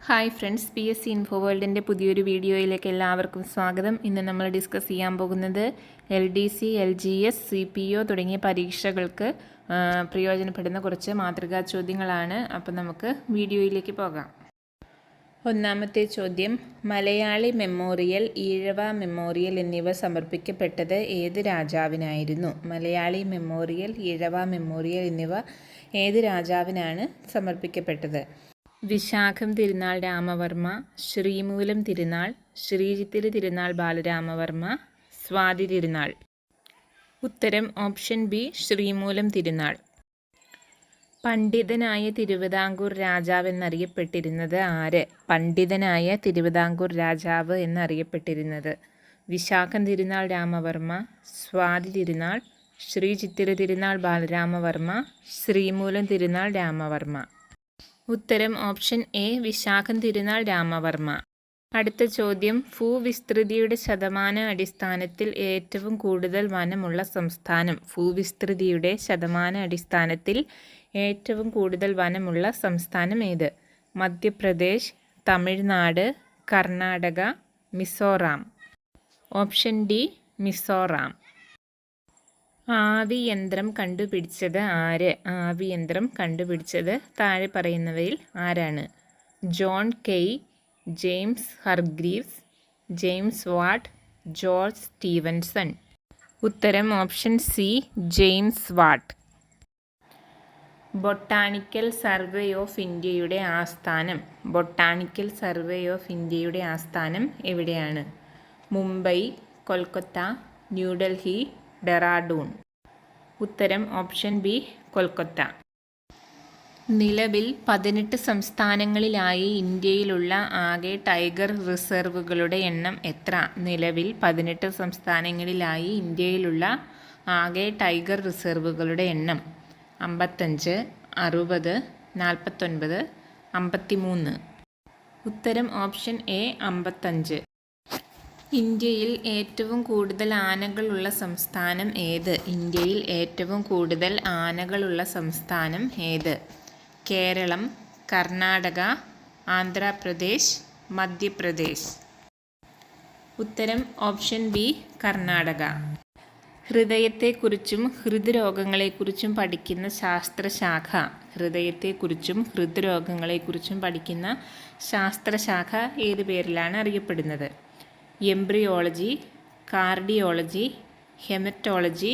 Hi friends, PSC info വേൾഡിൻ്റെ പുതിയൊരു വീഡിയോയിലേക്ക് എല്ലാവർക്കും സ്വാഗതം. ഇന്ന് നമ്മൾ ഡിസ്കസ് ചെയ്യാൻ പോകുന്നത് LDC, LGS, CPO തുടങ്ങിയ പരീക്ഷകൾക്ക് പ്രയോജനപ്പെടുന്ന കുറച്ച് മാതൃകാ ചോദ്യങ്ങളാണ്. അപ്പം നമുക്ക് വീഡിയോയിലേക്ക് പോകാം. ഒന്നാമത്തെ ചോദ്യം, മലയാളി മെമ്മോറിയൽ, ഈഴവ മെമ്മോറിയൽ എന്നിവ സമർപ്പിക്കപ്പെട്ടത് ഏത് രാജാവിനായിരുന്നു? മലയാളി മെമ്മോറിയൽ, ഈഴവ മെമ്മോറിയൽ എന്നിവ ഏത് രാജാവിനാണ് സമർപ്പിക്കപ്പെട്ടത്? വിശാഖം തിരുനാൾ രാമവർമ്മ, ശ്രീമൂലം തിരുനാൾ, ശ്രീചിത്തിര തിരുനാൾ ബാലരാമവർമ്മ, സ്വാതി തിരുനാൾ. ഉത്തരം ഓപ്ഷൻ ബി, ശ്രീമൂലം തിരുനാൾ. പണ്ഡിതനായ തിരുവിതാംകൂർ രാജാവ് എന്നറിയപ്പെട്ടിരുന്നത് ആര്? പണ്ഡിതനായ തിരുവിതാംകൂർ രാജാവ് എന്നറിയപ്പെട്ടിരുന്നത് വിശാഖം തിരുനാൾ രാമവർമ്മ, സ്വാതി തിരുനാൾ, ശ്രീചിത്തിര തിരുനാൾ ബാലരാമവർമ്മ, ശ്രീമൂലം തിരുനാൾ രാമവർമ്മ. ഉത്തരം ഓപ്ഷൻ എ, വിശാഖം തിരുനാൾ രാമവർമ്മ. അടുത്ത ചോദ്യം, ഭൂവിസ്തൃതിയുടെ ശതമാന അടിസ്ഥാനത്തിൽ ഏറ്റവും കൂടുതൽ വനമുള്ള സംസ്ഥാനം? ഭൂവിസ്തൃതിയുടെ ശതമാന അടിസ്ഥാനത്തിൽ ഏറ്റവും കൂടുതൽ വനമുള്ള സംസ്ഥാനം ഏത്? മധ്യപ്രദേശ്, തമിഴ്നാട്, കർണാടക, മിസോറാം. Option D, Mizoram. ആവിയന്ത്രം കണ്ടുപിടിച്ചത് ആര്? ആവിയന്ത്രം കണ്ടുപിടിച്ചത് താഴെ പറയുന്നവയിൽ ആരാണ്? John Kay, James Hargreaves, James Watt, George Stephenson. ഉത്തരം option C, James Watt. Botanical survey of ഇന്ത്യയുടെ ആസ്ഥാനം? ബൊട്ടാണിക്കൽ സർവേ ഓഫ് ഇന്ത്യയുടെ ആസ്ഥാനം എവിടെയാണ്? മുംബൈ, കൊൽക്കത്ത, ന്യൂഡൽഹി, ഡെറാഡൂൺ. ഉത്തരം ഓപ്ഷൻ ബി, കൊൽക്കത്ത. നിലവിൽ 18 സംസ്ഥാനങ്ങളിലായി ഇന്ത്യയിലുള്ള ആകെ ടൈഗർ റിസർവുകളുടെ എണ്ണം എത്ര? നിലവിൽ 18 സംസ്ഥാനങ്ങളിലായി ഇന്ത്യയിലുള്ള ആകെ ടൈഗർ റിസർവുകളുടെ എണ്ണം 55, 60, 49, 53. ഉത്തരം ഓപ്ഷൻ എ, 55. ഇന്ത്യയിൽ ഏറ്റവും കൂടുതൽ ആനകളുള്ള സംസ്ഥാനം ഏത്? ഇന്ത്യയിൽ ഏറ്റവും കൂടുതൽ ആനകളുള്ള സംസ്ഥാനം ഏത്? കേരളം, കർണാടക, ആന്ധ്രാപ്രദേശ്, മധ്യപ്രദേശ്. ഉത്തരം ഓപ്ഷൻ ബി, കർണാടക. ഹൃദയത്തെക്കുറിച്ചും ഹൃദ്രോഗങ്ങളെക്കുറിച്ചും പഠിക്കുന്ന ശാസ്ത്രശാഖ? ഹൃദയത്തെക്കുറിച്ചും ഹൃദ്രോഗങ്ങളെക്കുറിച്ചും പഠിക്കുന്ന ശാസ്ത്രശാഖ ഏത് പേരിലാണ് അറിയപ്പെടുന്നത്? Embryology, cardiology, haematology,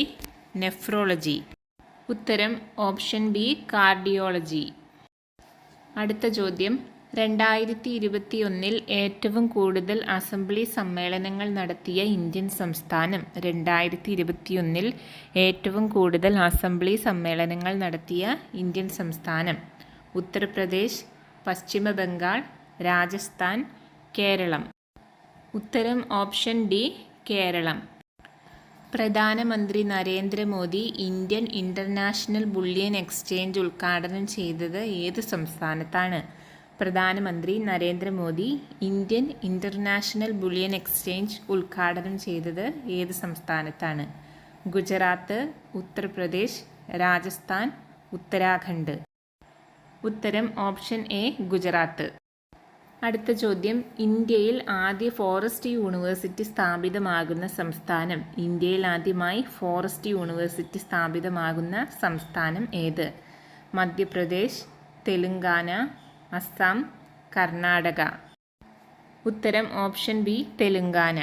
nephrology. ഉത്തരം ഓപ്ഷൻ ബി, കാർഡിയോളജി. അടുത്ത ചോദ്യം, 2021 ഏറ്റവും കൂടുതൽ അസംബ്ലി സമ്മേളനങ്ങൾ നടത്തിയ ഇന്ത്യൻ സംസ്ഥാനം? 2021 ഏറ്റവും കൂടുതൽ അസംബ്ലി സമ്മേളനങ്ങൾ നടത്തിയ ഇന്ത്യൻ സംസ്ഥാനം? ഉത്തർപ്രദേശ്, പശ്ചിമ ബംഗാൾ, രാജസ്ഥാൻ, കേരളം. ഉത്തരം ഓപ്ഷൻ ഡി, കേരളം. പ്രധാനമന്ത്രി Narendra Modi Indian international bullion exchange ഉദ്ഘാടനം ചെയ്തത് ഏത് സംസ്ഥാനത്താണ്? പ്രധാനമന്ത്രി Narendra Modi Indian international bullion exchange ഉദ്ഘാടനം ചെയ്തത് ഏത് സംസ്ഥാനത്താണ്? ഗുജറാത്ത്, ഉത്തർപ്രദേശ്, രാജസ്ഥാൻ, ഉത്തരാഖണ്ഡ്. ഉത്തരം ഓപ്ഷൻ എ, ഗുജറാത്ത്. അടുത്ത ചോദ്യം, ഇന്ത്യയിൽ ആദ്യ ഫോറസ്റ്റ് യൂണിവേഴ്സിറ്റി സ്ഥാപിതമാകുന്ന സംസ്ഥാനം? ഇന്ത്യയിൽ ആദ്യമായി ഫോറസ്റ്റ് യൂണിവേഴ്സിറ്റി സ്ഥാപിതമാകുന്ന സംസ്ഥാനം ഏത്? മധ്യപ്രദേശ്, തെലുങ്കാന, അസം, കർണാടക. ഉത്തരം ഓപ്ഷൻ ബി, തെലുങ്കാന.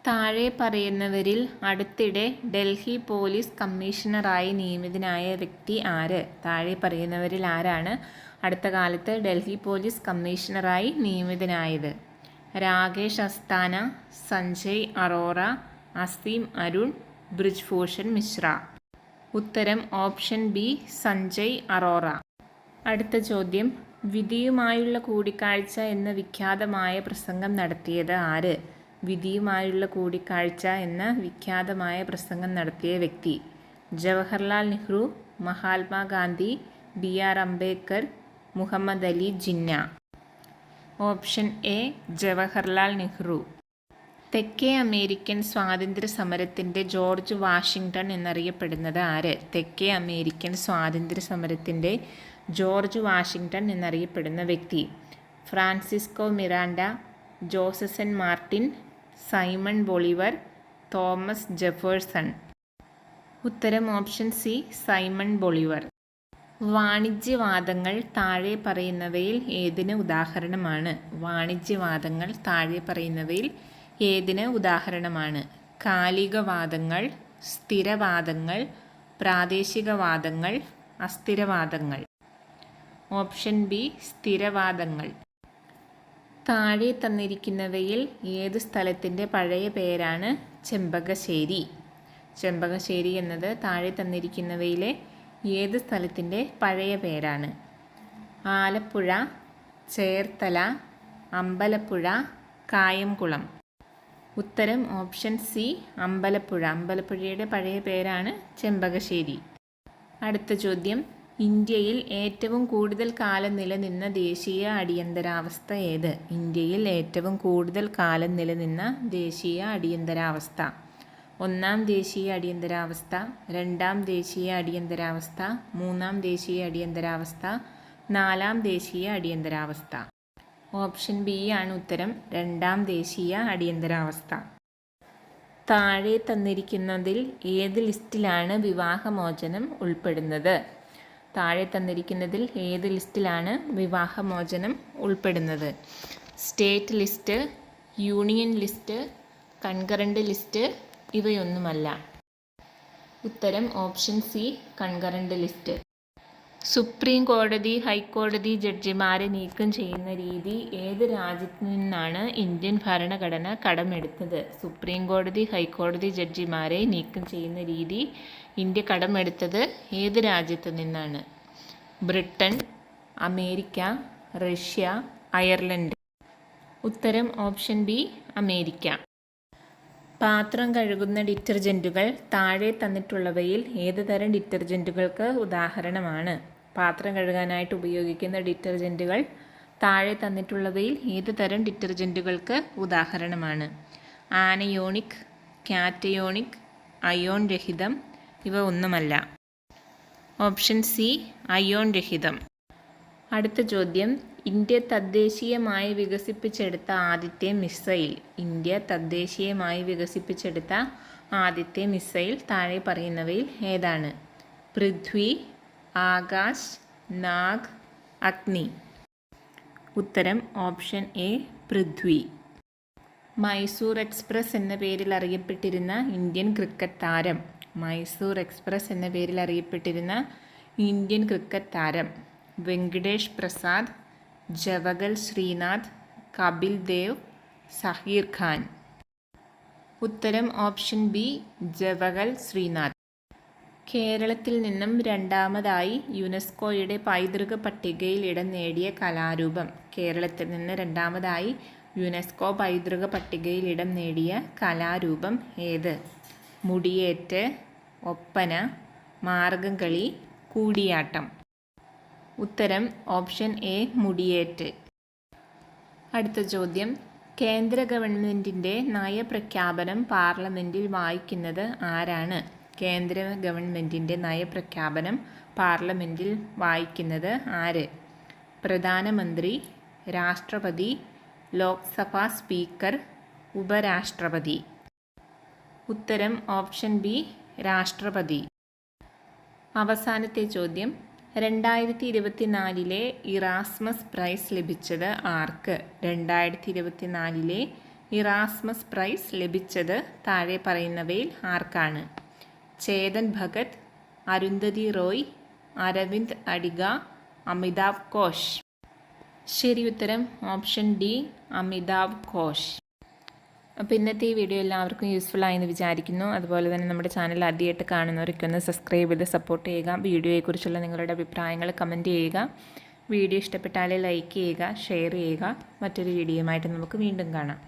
താഴെ പറയുന്നവരിൽ അടുത്തിടെ ഡൽഹി പോലീസ് കമ്മീഷണറായി നിയമിതനായ വ്യക്തി ആര്? താഴെ പറയുന്നവരിൽ ആരാണ് അടുത്ത കാലത്ത് ഡൽഹി പോലീസ് കമ്മീഷണറായി നിയമിതനായത്? രാകേഷ് അസ്താന, സഞ്ജയ് അറോറ, അസീം അരുൺ, ബ്രിജ്ഭൂഷൺ മിശ്ര. ഉത്തരം ഓപ്ഷൻ ബി, സഞ്ജയ് അറോറ. അടുത്ത ചോദ്യം, വിധിയുമായുള്ള കൂടിക്കാഴ്ച എന്ന വിഖ്യാതമായ പ്രസംഗം നടത്തിയത് ആര്? വിധിയുമായുള്ള കൂടിക്കാഴ്ച എന്ന വിഖ്യാതമായ പ്രസംഗം നടത്തിയ വ്യക്തി? Jawaharlal Nehru, Mahatma Gandhi, BR Ambedkar, Muhammad Ali Jinnah. Option A, Jawaharlal Nehru. തെക്കേ അമേരിക്കൻ സ്വാതന്ത്ര്യ സമരത്തിൻ്റെ ജോർജ് വാഷിങ്ടൺ എന്നറിയപ്പെടുന്നത് ആര്? തെക്കേ അമേരിക്കൻ സ്വാതന്ത്ര്യ സമരത്തിൻ്റെ ജോർജ് വാഷിങ്ടൺ എന്നറിയപ്പെടുന്ന വ്യക്തി? ഫ്രാൻസിസ്കോ മിറാണ്ട, ജോസസൻ Martin, Simon Bolivar, Thomas Jefferson. ഉത്തരം ഓപ്ഷൻ സി, സൈമൺ ബൊളിവർ. വാണിജ്യവാദങ്ങൾ താഴെ പറയുന്നവയിൽ ഏതിന് ഉദാഹരണമാണ്? വാണിജ്യവാദങ്ങൾ താഴെ പറയുന്നവയിൽ ഏതിന് ഉദാഹരണമാണ്? കാലികവാദങ്ങൾ, സ്ഥിരവാദങ്ങൾ, പ്രാദേശികവാദങ്ങൾ, അസ്ഥിരവാദങ്ങൾ. ഓപ്ഷൻ ബി, സ്ഥിരവാദങ്ങൾ. താഴെ തന്നിരിക്കുന്നവയിൽ ഏത് സ്ഥലത്തിൻ്റെ പഴയ പേരാണ് ചെമ്പകശ്ശേരി? ചെമ്പകശ്ശേരി എന്നത് താഴെ തന്നിരിക്കുന്നവയിലെ ഏത് സ്ഥലത്തിൻ്റെ പഴയ പേരാണ്? ആലപ്പുഴ, ചേർത്തല, അമ്പലപ്പുഴ, കായംകുളം. ഉത്തരം ഓപ്ഷൻ സി, അമ്പലപ്പുഴ. അമ്പലപ്പുഴയുടെ പഴയ പേരാണ് ചെമ്പകശ്ശേരി. അടുത്ത ചോദ്യം, ഇന്ത്യയിൽ ഏറ്റവും കൂടുതൽ കാലം നിലനിന്ന ദേശീയ അടിയന്തരാവസ്ഥ ഏത്? ഇന്ത്യയിൽ ഏറ്റവും കൂടുതൽ കാലം നിലനിന്ന ദേശീയ അടിയന്തരാവസ്ഥ. ഒന്നാം ദേശീയ അടിയന്തരാവസ്ഥ, രണ്ടാം ദേശീയ അടിയന്തരാവസ്ഥ, മൂന്നാം ദേശീയ അടിയന്തരാവസ്ഥ, നാലാം ദേശീയ അടിയന്തരാവസ്ഥ. ഓപ്ഷൻ ബി ആണ് ഉത്തരം, രണ്ടാം ദേശീയ അടിയന്തരാവസ്ഥ. താഴെ തന്നിരിക്കുന്നതിൽ ഏത് ലിസ്റ്റിലാണ് വിവാഹമോചനം ഉൾപ്പെടുന്നത്? താഴെ തന്നിരിക്കുന്നതിൽ ഏത് ലിസ്റ്റിലാണ് വിവാഹമോചനം ഉൾപ്പെടുന്നത്? State list, union list, concurrent list, ഇവയൊന്നുമല്ല. ഉത്തരം option C, concurrent list. Supreme കോടതി, ഹൈക്കോടതി ജഡ്ജിമാരെ നീക്കം ചെയ്യുന്ന രീതി ഏത് രാജ്യത്തു നിന്നാണ് ഇന്ത്യൻ ഭരണഘടന കടമെടുത്തത്? സുപ്രീം കോടതി, ഹൈക്കോടതി ജഡ്ജിമാരെ നീക്കം ചെയ്യുന്ന രീതി ഇന്ത്യ കടമെടുത്തത് ഏത് രാജ്യത്തു നിന്നാണ്? Britain, America, Russia, Ireland. ഉത്തരം ഓപ്ഷൻ ബി, അമേരിക്ക. പാത്രം കഴുകുന്ന ഡിറ്റർജൻറ്റുകൾ താഴെ തന്നിട്ടുള്ളവയിൽ ഏത് തരം ഡിറ്റർജൻറ്റുകൾക്ക് ഉദാഹരണമാണ്? പാത്രം കഴുകാനായിട്ട് ഉപയോഗിക്കുന്ന ഡിറ്റർജൻറ്റുകൾ താഴെ തന്നിട്ടുള്ളവയിൽ ഏത് തരം ഡിറ്റർജൻറ്റുകൾക്ക് ഉദാഹരണമാണ്? ആനയോണിക്, കാറ്റയോണിക്, അയോൺ രഹിതം, ഇവ ഒന്നുമല്ല. ഓപ്ഷൻ സി, അയോൺ രഹിതം. അടുത്ത ചോദ്യം, ഇന്ത്യ തദ്ദേശീയമായി വികസിപ്പിച്ചെടുത്ത ആദ്യത്തെ മിസൈൽ. ഇന്ത്യ തദ്ദേശീയമായി വികസിപ്പിച്ചെടുത്ത ആദ്യത്തെ മിസൈൽ താഴെ പറയുന്നവയിൽ ഏതാണ്? പൃഥ്വി, ആകാശ്, നാഗ്, അഗ്നി. ഉത്തരം option A, Prithvi. Mysore express എന്ന പേരിൽ അറിയപ്പെട്ടിരുന്ന ഇന്ത്യൻ ക്രിക്കറ്റ് താരം. മൈസൂർ എക്സ്പ്രസ് എന്ന പേരിൽ അറിയപ്പെട്ടിരുന്ന ഇന്ത്യൻ ക്രിക്കറ്റ് താരം വെങ്കിടേഷ് പ്രസാദ്, ജവഗൽ ശ്രീനാഥ്, കപിൽ ദേവ്, സഹീർ ഖാൻ. ഉത്തരം ഓപ്ഷൻ ബി, ജവഗൽ ശ്രീനാഥ്. കേരളത്തിൽ നിന്നും രണ്ടാമതായി യുനെസ്കോയുടെ പൈതൃക പട്ടികയിൽ ഇടം നേടിയ കലാരൂപം. കേരളത്തിൽ നിന്ന് രണ്ടാമതായി യുനെസ്കോ പൈതൃക പട്ടികയിൽ ഇടം നേടിയ കലാരൂപം ഏത്? മുടിയേറ്റ്, ഒപ്പന, മാർഗംകളി, കൂടിയാട്ടം. ഉത്തരം ഓപ്ഷൻ എ, മുടിയേറ്റ്. അടുത്ത ചോദ്യം, കേന്ദ്ര ഗവൺമെൻറ്റിൻ്റെ നയപ്രഖ്യാപനം പാർലമെൻറ്റിൽ വായിക്കുന്നത് ആരാണ്? കേന്ദ്ര ഗവൺമെൻറ്റിൻ്റെ നയപ്രഖ്യാപനം പാർലമെൻറ്റിൽ വായിക്കുന്നത് ആര്? പ്രധാനമന്ത്രി, രാഷ്ട്രപതി, ലോക്സഭാ സ്പീക്കർ, ഉപരാഷ്ട്രപതി. ഉത്തരം ഓപ്ഷൻ ബി, രാഷ്ട്രപതി. അവസാനത്തെ ചോദ്യം, 2024 ഇറാസ്മസ് പ്രൈസ് ലഭിച്ചത് ആർക്ക്? 2024 ഇറാസ്മസ് പ്രൈസ് ലഭിച്ചത് താഴെ പറയുന്നവയിൽ ആർക്കാണ്? ചേതൻ ഭഗത്, അരുന്ധതി റോയ്, അരവിന്ദ് അഡിഗ, അമിതാവ് ഘോഷ്. ശരി ഉത്തരം ഓപ്ഷൻ ഡി, അമിതാവ് ഘോഷ്. അപ്പോൾ ഇന്നത്തെ ഈ വീഡിയോ എല്ലാവർക്കും യൂസ്ഫുൾ ആയെന്ന് വിചാരിക്കുന്നു. അതുപോലെ തന്നെ നമ്മുടെ ചാനൽ ആദ്യമായിട്ട് കാണുന്നവരൊക്കെ ഒന്ന് സബ്സ്ക്രൈബ് ചെയ്ത് സപ്പോർട്ട് ചെയ്യുക. വീഡിയോയെക്കുറിച്ചുള്ള നിങ്ങളുടെ അഭിപ്രായങ്ങൾ കമൻറ്റ് ചെയ്യുക. വീഡിയോ ഇഷ്ടപ്പെട്ടാൽ ലൈക്ക് ചെയ്യുക, ഷെയർ ചെയ്യുക. മറ്റൊരു വീഡിയോയുമായിട്ട് നമുക്ക് വീണ്ടും കാണാം.